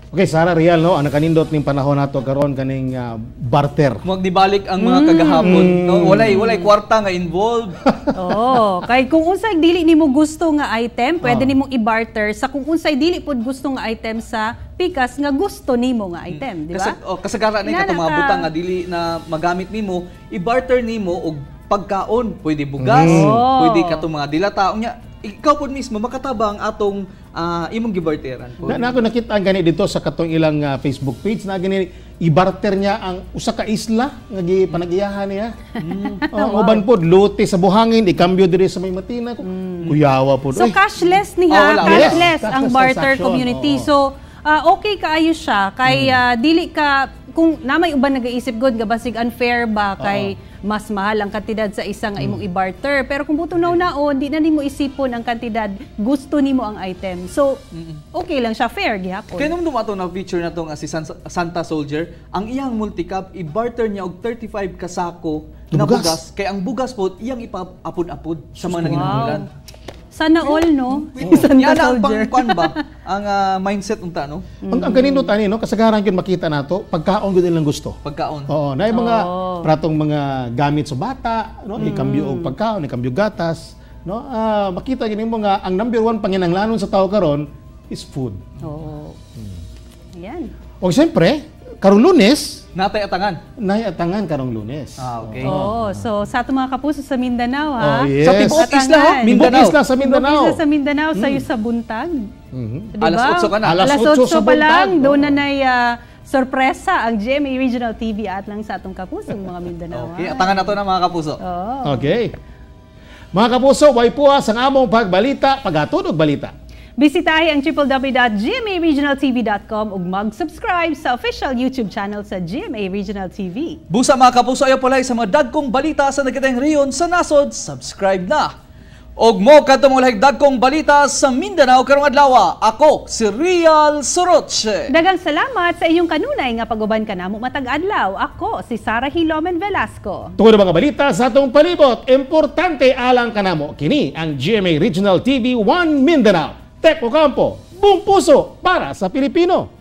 Okay, Sarah Real, no? Ang nakanindot ning panahon nato karon kaning barter. Magdibalik ang mga kagahapon, no? Walay kwarta nga involved. Oo, kay kung unsay dili nimo gusto nga item, pwede nimong i-barter sa kung unsay dili pud gusto nga item sa pikas nga gusto nimo nga item, di ba? Kasagaran ni katong mga butang nga dili na magamit nimo, i-barter nimo og pagkaon, pwede bugas, pwede katong mga dilata unya. Ikaw po mismo makatabang atong imong gibarteran po. Ako nakita ang gani dito sa katong ilang Facebook page na gani i-barter niya ang usa ka isla nga panag-iyahan niya. Uban pod lote sa buhangin ikambyo diri sa may Matina. Kuyawa pod. So cashless niya, cashless ang barter community. So okay kaayo siya kay dili ka kung namay uban nag-iisip god nga basig unfair ba kay mas mahal ang kantidad sa isang imong i-barter. Pero kung butong naon, di na nimo isipon ang kantidad, gusto nimo ang item. So, okay lang siya, fair gihapon. Kaya naman dumato na feature na itong si Santa Soldier, ang iyang multicap, i-barter niya og 35 kasako na bugas. Kaya ang bugas po, iyang ipaapod-apod sa mga nanginahanglan. Sana all, no? Yan ang pangkuan ba? Ang mindset unta, no? Ang kanino tani, no? Kasagaran yun makita nato, pagkaon yun nilang gusto. Pagkaon. Oo, na yung mga pratong mga gamit sa bata, no? Ikambyo og pagkaon, ikambyo gatas, no? Makita yun mo nga, ang number one panginahanglanon sa tao karon is food. Oo. Ayan. O siyempre, karong Lunes, Natay atangan. Nay-atangan karong Lunes. Okay. So sa ato mga kapuso sa Mindanao, ha? Yes. Sa Tibuok Isla, ho? Mindanao. Isla sa Mindanao. Tibuok Isla sa Mindanao, sayo sa buntag. Diba? Alas 8 ka na. Alas 8 pa lang, doon na sorpresa ang GMA Regional TV at lang sa atong kapusong mga Mindanao. Okay, atangan na to na mga kapuso. Okay. Mga kapuso, way puha sang among pagbalita, pagatod og balita. Bisitahi ang www.gmaregionaltv.com ug mag-subscribe sa official YouTube channel sa GMA Regional TV. Busa mga kapuso, ayaw pala sa mga dagkong balita sa nagkitang riyon sa nasod, subscribe na. Og mo kadto mo dagkong balita sa Mindanao karong adlaw. Ako si Real Soroche. Daghang salamat sa inyong kanunay nga paguban kanamo matag adlaw. Ako si Sarah Hilomen Velasco. Tungod mga balita sa atong palibot, importante alang kanamo kini ang GMA Regional TV 1 Mindanao. Tek Ocampo, buong puso para sa Pilipino.